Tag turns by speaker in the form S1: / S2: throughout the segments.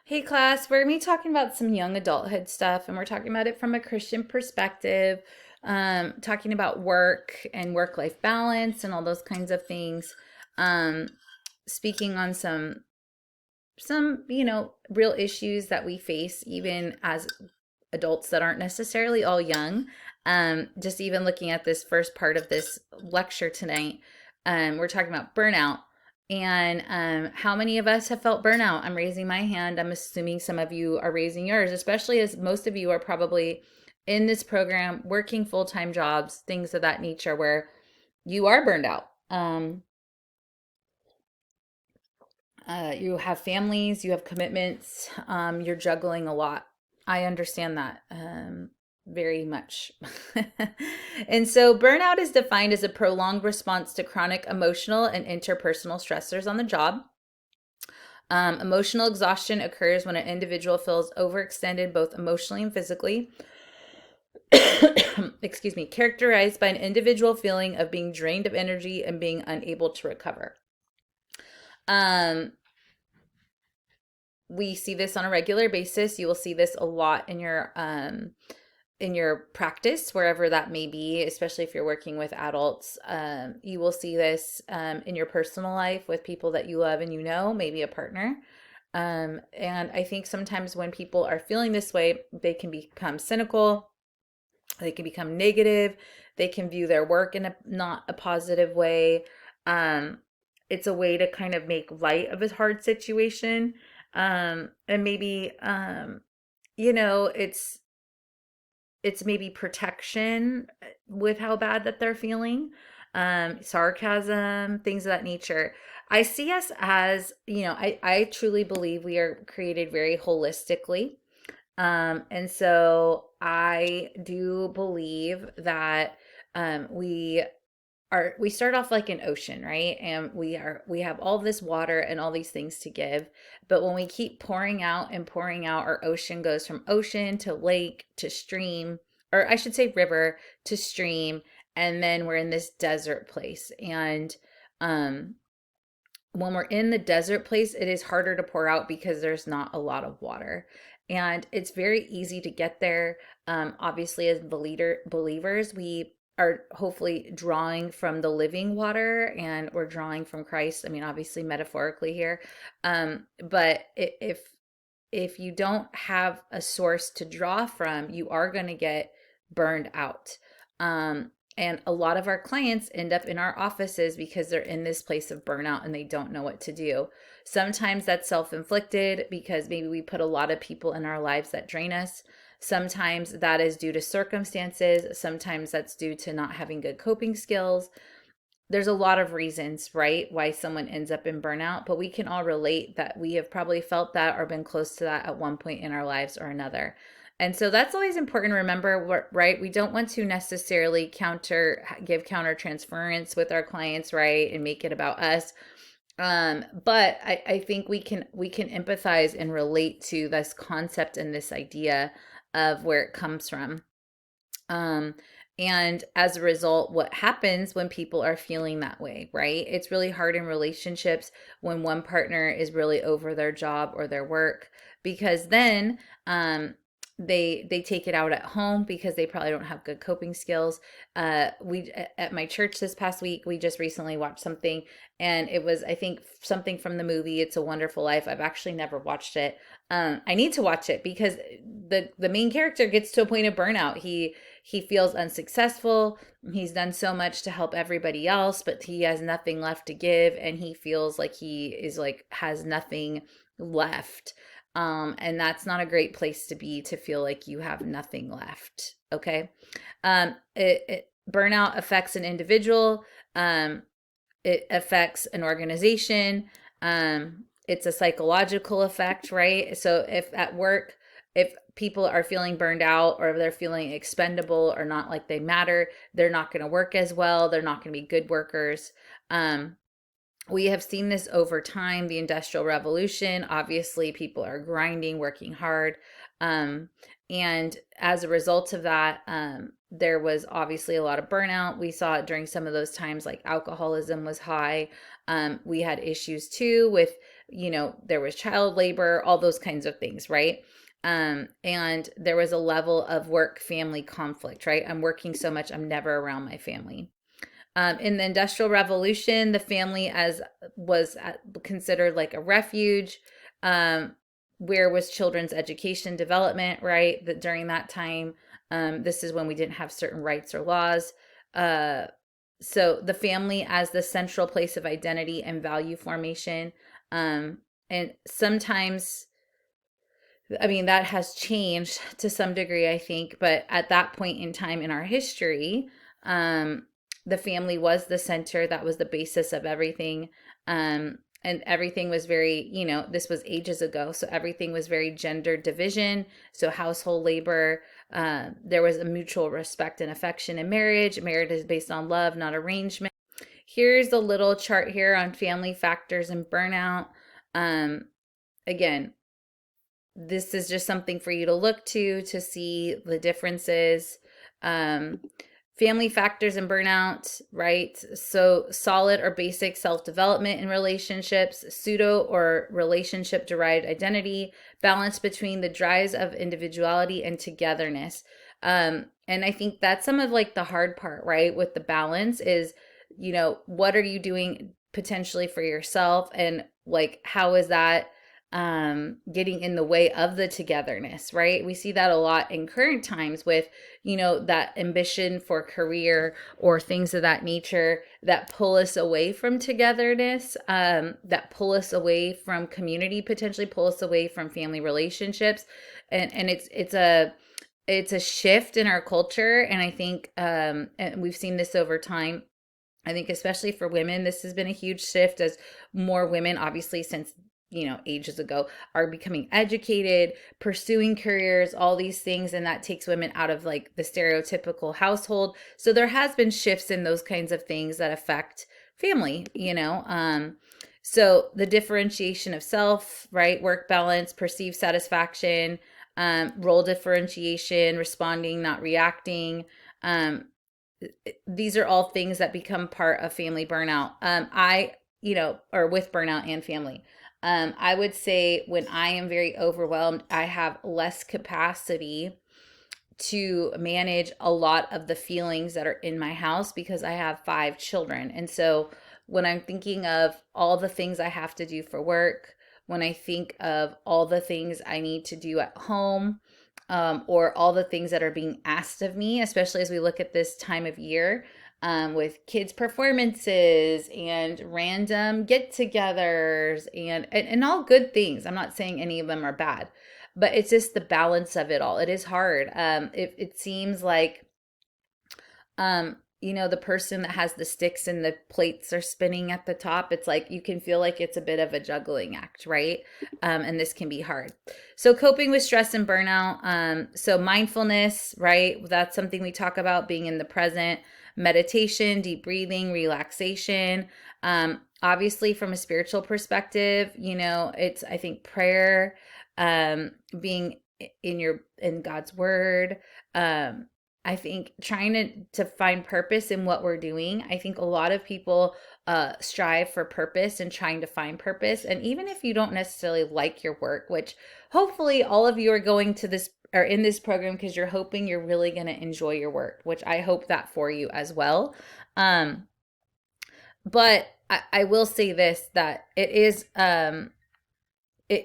S1: Hey class, we're gonna be talking about some young adulthood stuff, and we're talking about it from a Christian perspective, talking about work and work-life balance and all those kinds of things. Um, Speaking on some real issues that we face even as adults that aren't necessarily all young. Just even looking at this first part of this lecture tonight, we're talking about burnout. And how many of us have felt burnout? I'm raising my hand. I'm assuming some of you are raising yours, especially as most of you are probably in this program working full time jobs, things of that nature where you are burned out. You have families, you have commitments, you're juggling a lot. I understand that very much. And so, burnout is defined as a prolonged response to chronic emotional and interpersonal stressors on the job. Emotional exhaustion occurs when an individual feels overextended both emotionally and physically. Excuse me, characterized by an individual feeling of being drained of energy and being unable to recover. Um, we see this on a regular basis. You will see this a lot in your practice, wherever that may be, especially if you're working with adults. You will see this in your personal life with people that you love and you know, maybe a partner. And I think sometimes when people are feeling this way, they can become cynical, they can become negative, they can view their work in a not a positive way. Um, it's a way to kind of make light of a hard situation. And maybe it's maybe protection with how bad that they're feeling, sarcasm, things of that nature. I see us as, I truly believe we are created very holistically. And so I do believe that we start off like an ocean, right? And we have all this water and all these things to give. But when we keep pouring out and pouring out, our ocean goes from ocean to lake to stream, or I should say river to stream, and then we're in this desert place. And um when we're in the desert place, it is harder to pour out because there's not a lot of water. And it's very easy to get there. Obviously, as believers, we are hopefully drawing from the living water and we're drawing from Christ. I mean, obviously, metaphorically here. But if you don't have a source to draw from, you are going to get burned out. And a lot of our clients end up in our offices because they're in this place of burnout and they don't know what to do. Sometimes that's self inflicted because maybe we put a lot of people in our lives that drain us. Sometimes that is due to circumstances. Sometimes that's due to not having good coping skills. There's a lot of reasons, right, why someone ends up in burnout, but we can all relate that we have probably felt that or been close to that at one point in our lives or another. And so that's always important to remember, right? We don't want to necessarily give counter transference with our clients, right? And make it about us. But I think we can empathize and relate to this concept and this idea of where it comes from. Um, and as a result, what happens when people are feeling that way, right? It's really hard in relationships when one partner is really over their job or their work because then they take it out at home because they probably don't have good coping skills. We at my church this past week, we just recently watched something and it was, I think, something from the movie It's a Wonderful Life. I've actually never watched it. I need to watch it because the main character gets to a point of burnout. He feels unsuccessful. He's done so much to help everybody else, but he has nothing left to give and he feels like he is like has nothing left. And that's not a great place to be, to feel like you have nothing left. Okay. Burnout affects an individual. It affects an organization. It's a psychological effect, right? So if at work, if people are feeling burned out or if they're feeling expendable or not like they matter, they're not going to work as well. They're not going to be good workers. We have seen this over time, the Industrial Revolution. Obviously, people are grinding, working hard. Um, and as a result of that, there was obviously a lot of burnout. We saw it during some of those times, like alcoholism was high. We had issues too with there was child labor, all those kinds of things, right? And there was a level of work family conflict, right? I'm working so much, I'm never around my family. In the Industrial Revolution, the family as was considered like a refuge. Where was children's education development, right? That during that time, this is when we didn't have certain rights or laws. Uh, so the family as the central place of identity and value formation. And sometimes, I mean, that has changed to some degree, I think, but at that point in time in our history, the family was the center. That was the basis of everything. And everything was very, this was ages ago. So everything was very gender division. So household labor, there was a mutual respect and affection in marriage. Marriage is based on love, not arrangement. Here's a little chart here on family factors and burnout. Again, this is just something for you to look to see the differences. Family factors and burnout, right? So solid or basic self-development in relationships, pseudo or relationship derived identity, balance between the drives of individuality and togetherness. And I think that's some of like the hard part, right? With the balance is, what are you doing potentially for yourself, and like how is that getting in the way of the togetherness, right? We see that a lot in current times with, that ambition for career or things of that nature that pull us away from togetherness, that pull us away from community, potentially pull us away from family relationships. And it's a shift in our culture. And I think, and we've seen this over time. I think especially for women, this has been a huge shift as more women, obviously, since ages ago, are becoming educated, pursuing careers, all these things. And that takes women out of like the stereotypical household. So there has been shifts in those kinds of things that affect family. So the differentiation of self, right? Work balance, perceived satisfaction, role differentiation, responding, not reacting. These are all things that become part of family burnout. Or with burnout and family. I would say when I am very overwhelmed, I have less capacity to manage a lot of the feelings that are in my house because I have 5 children. And so when I'm thinking of all the things I have to do for work, when I think of all the things I need to do at home, or all the things that are being asked of me, especially as we look at this time of year, with kids' performances and random get-togethers and all good things. I'm not saying any of them are bad, but it's just the balance of it all. It is hard. It seems like, the person that has the sticks and the plates are spinning at the top, it's like you can feel like it's a bit of a juggling act, right? And this can be hard. So coping with stress and burnout. So mindfulness, right? That's something we talk about, being in the present, meditation, deep breathing, relaxation. Obviously from a spiritual perspective, it's, I think, prayer, being in God's word, I think trying to find purpose in what we're doing. I think a lot of people strive for purpose and trying to find purpose. And even if you don't necessarily like your work, which hopefully all of you are going to this or in this program because you're hoping you're really going to enjoy your work, which I hope that for you as well. But I will say this, that it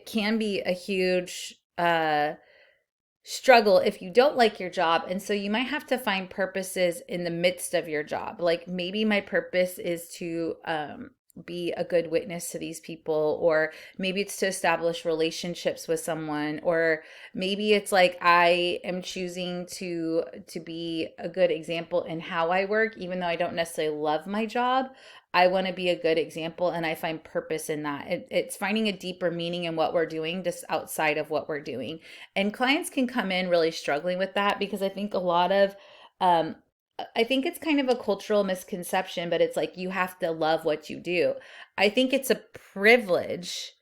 S1: can be a huge struggle if you don't like your job. And so you might have to find purposes in the midst of your job. Like maybe my purpose is to be a good witness to these people, or maybe it's to establish relationships with someone, or maybe it's like I am choosing to be a good example in how I work, even though I don't necessarily love my job. I want to be a good example, and I find purpose in that. It's finding a deeper meaning in what we're doing just outside of what we're doing. And clients can come in really struggling with that because I think a lot of I think it's kind of a cultural misconception, but it's like you have to love what you do. I think it's a privilege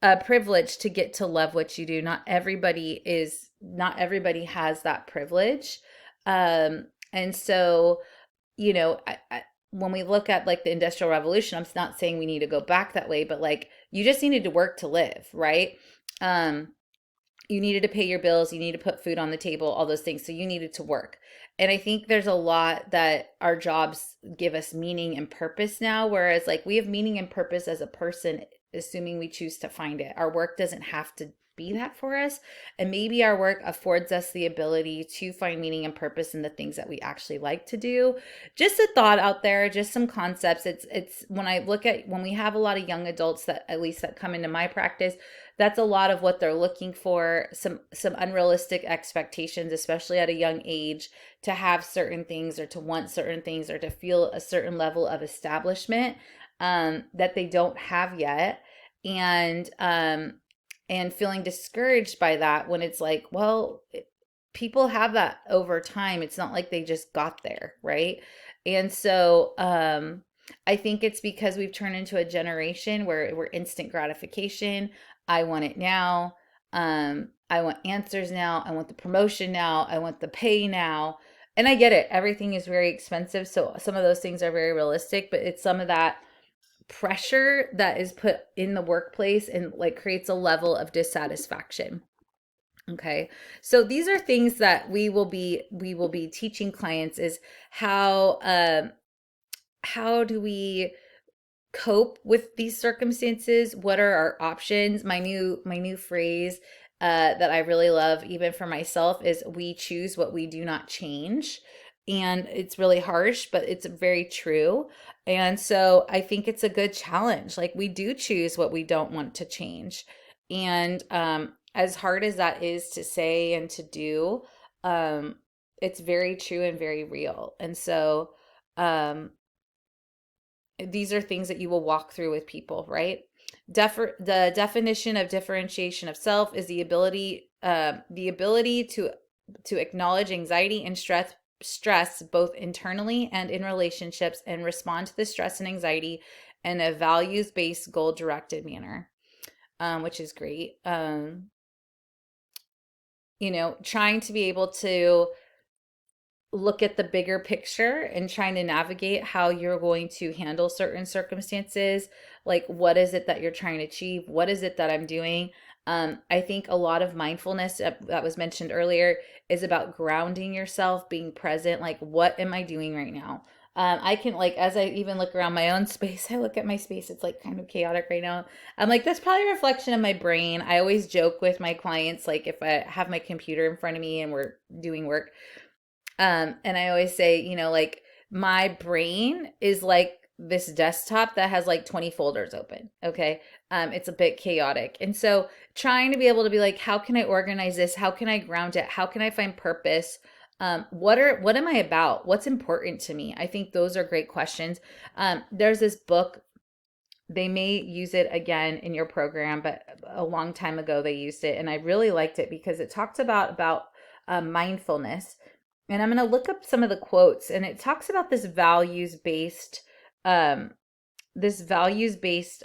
S1: to get to love what you do. Not everybody has that privilege. And so, when we look at like the Industrial Revolution, I'm not saying we need to go back that way, but like You just needed to work to live, right? Um, you needed to pay your bills, you need to put food on the table, all those things. So you needed to work. And I think there's a lot that our jobs give us meaning and purpose now, whereas like we have meaning and purpose as a person, assuming we choose to find it. Our work doesn't have to be that for us. And maybe our work affords us the ability to find meaning and purpose in the things that we actually like to do. Just a thought out there, just some concepts. It's when I look at when we have a lot of young adults that at least that come into my practice, that's a lot of what they're looking for, some unrealistic expectations, especially at a young age, to have certain things or to want certain things or to feel a certain level of establishment that they don't have yet. And feeling discouraged by that when it's like, well, people have that over time. It's not like they just got there, right? And so I think it's because we've turned into a generation where we're instant gratification. I want it now. I want answers now. I want the promotion now. I want the pay now. And I get it. Everything is very expensive. So some of those things are very realistic, but it's some of that pressure that is put in the workplace and like creates a level of dissatisfaction. Okay. So these are things that we will be teaching clients is how do we cope with these circumstances? What are our options? My new phrase that I really love, even for myself, is we choose what we do not change. And it's really harsh, but it's very true. And so I think it's a good challenge. Like we do choose what we don't want to change. And as hard as that is to say and to do, um, it's very true and very real. And so um, these are things that you will walk through with people, right? The definition of differentiation of self is the ability to acknowledge anxiety and stress both internally and in relationships and respond to the stress and anxiety in a values-based, goal-directed manner, which is great. Trying to be able to look at the bigger picture and trying to navigate how you're going to handle certain circumstances. Like, what is it that you're trying to achieve? What is it that I'm doing? I think a lot of mindfulness that was mentioned earlier is about grounding yourself, being present. Like, what am I doing right now? I can, like, as I even look around my own space, I look at my space, it's like kind of chaotic right now. I'm like, that's probably a reflection of my brain. I always joke with my clients, like, if I have my computer in front of me and we're doing work, and I always say, like my brain is like this desktop that has like 20 folders open. Okay. It's a bit chaotic. And so trying to be able to be like, how can I organize this? How can I ground it? How can I find purpose? What am I about? What's important to me? I think those are great questions. There's this book, they may use it again in your program, but a long time ago they used it. And I really liked it because it talked about mindfulness. And I'm going to look up some of the quotes, and it talks about um, this values based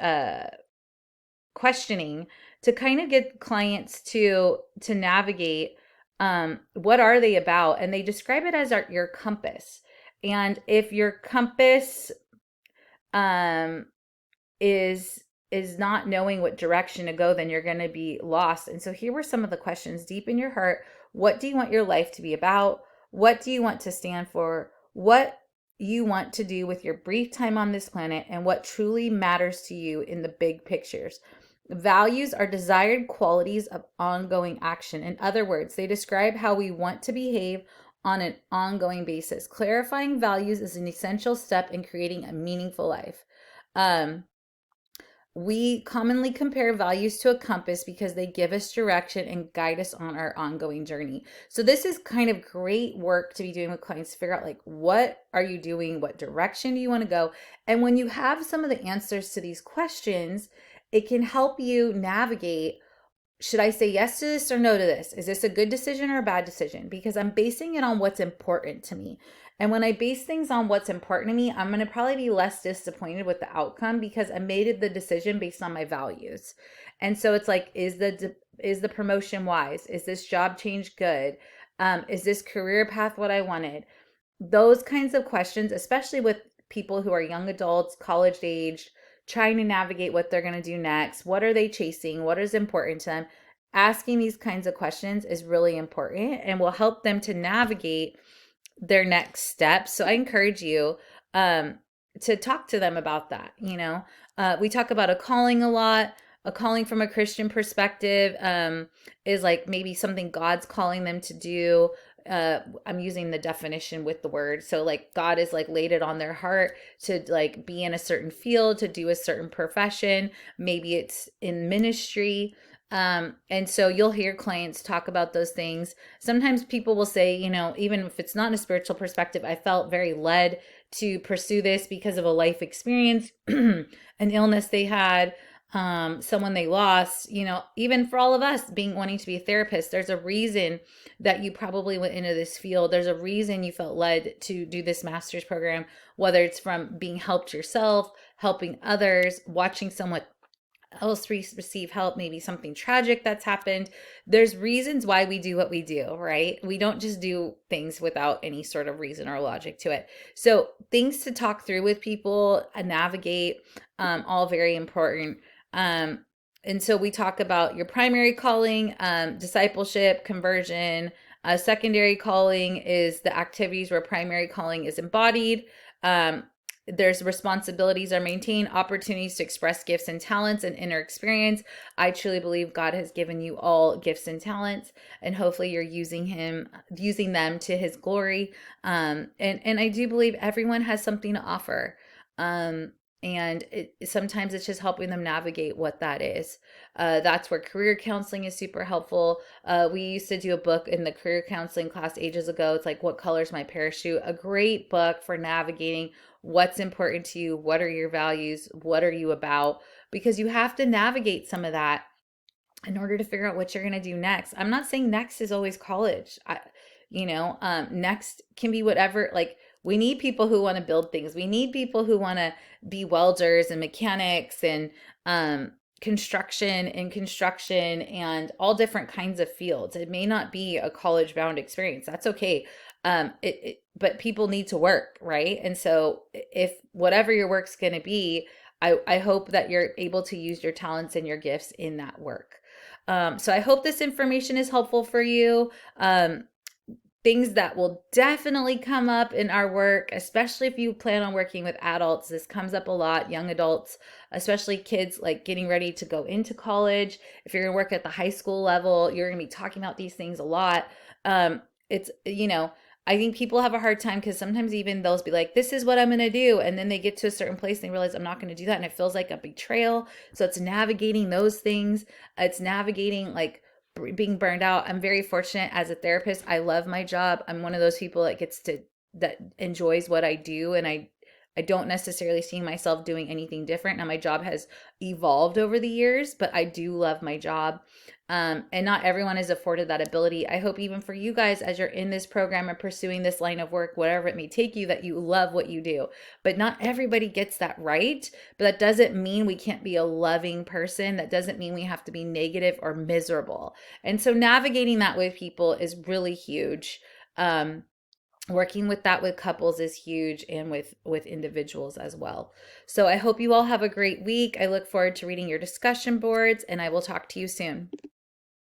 S1: questioning to kind of get clients to navigate what are they about, and they describe it as your compass. And if your compass um, is not knowing what direction to go, then you're going to be lost. And so here were some of the questions deep in your heart. What do you want your life to be about? What do you want to stand for? What you want to do with your brief time on this planet, and what truly matters to you in the big pictures. Values are desired qualities of ongoing action. In other words, they describe how we want to behave on an ongoing basis. Clarifying values is an essential step in creating a meaningful life. Um, we commonly compare values to a compass because they give us direction and guide us on our ongoing journey. So this is kind of great work to be doing with clients to figure out, like, what are you doing? What direction do you want to go? And when you have some of the answers to these questions, it can help you navigate, should I say yes to this or no to this? Is this a good decision or a bad decision? Because I'm basing it on what's important to me. And when I base things on what's important to me, I'm going to probably be less disappointed with the outcome because I made the decision based on my values. And so it's like, is the promotion wise? Is this job change good? Is this career path what I wanted? Those kinds of questions, especially with people who are young adults, college aged, trying to navigate what they're going to do next. What are they chasing? What is important to them? Asking these kinds of questions is really important and will help them to navigate their next steps. So I encourage you to talk to them about that. We talk about a calling a lot. A calling from a Christian perspective is like maybe something God's calling them to do. I'm using the definition with the word. So like God is like laid it on their heart to like be in a certain field, to do a certain profession. Maybe it's in ministry. And so you'll hear clients talk about those things. Sometimes people will say, even if it's not a spiritual perspective, I felt very led to pursue this because of a life experience, an illness they had, someone they lost. Even for all of us wanting to be a therapist, there's a reason that you probably went into this field. There's a reason you felt led to do this master's program, whether it's from being helped yourself, helping others, watching someone else receive help, maybe something tragic that's happened. There's reasons why we do what we do, right? We don't just do things without any sort of reason or logic to it. So things to talk through with people, navigate, all very important. And so we talk about your primary calling, discipleship, conversion. Secondary calling is the activities where primary calling is embodied. There's responsibilities are maintained, opportunities to express gifts and talents and inner experience. I truly believe God has given you all gifts and talents, and hopefully you're using them to his glory. And I do believe everyone has something to offer. And sometimes it's just helping them navigate what that is. That's where career counseling is super helpful. We used to do a book in the career counseling class ages ago. It's like, What Color's My Parachute? A great book for navigating what's important to you. What are your values? What are you about? Because you have to navigate some of that in order to figure out what you're going to do next. I'm not saying next is always college. Next can be whatever. Like, we need people who want to build things. We need people who want to be welders and mechanics and construction and all different kinds of fields. It may not be a college bound experience. That's okay. But people need to work, right? And so if whatever your work's going to be, I hope that you're able to use your talents and your gifts in that work. So I hope this information is helpful for you. Things that will definitely come up in our work, especially if you plan on working with adults. This comes up a lot, young adults, especially kids like getting ready to go into college. If you're going to work at the high school level, you're going to be talking about these things a lot. I think people have a hard time because sometimes even they'll be like, this is what I'm going to do. And then they get to a certain place and they realize I'm not going to do that. And it feels like a betrayal. So it's navigating those things. It's navigating like being burned out. I'm very fortunate as a therapist. I love my job. I'm one of those people that enjoys what I do. And I don't necessarily see myself doing anything different. Now my job has evolved over the years, but I do love my job. And not everyone is afforded that ability. I hope even for you guys, as you're in this program and pursuing this line of work, whatever it may take you, that you love what you do. But not everybody gets that right. But that doesn't mean we can't be a loving person. That doesn't mean we have to be negative or miserable. And so navigating that with people is really huge. Working with that with couples is huge, and with individuals as well. So I hope you all have a great week. I look forward to reading your discussion boards, and I will talk to you soon.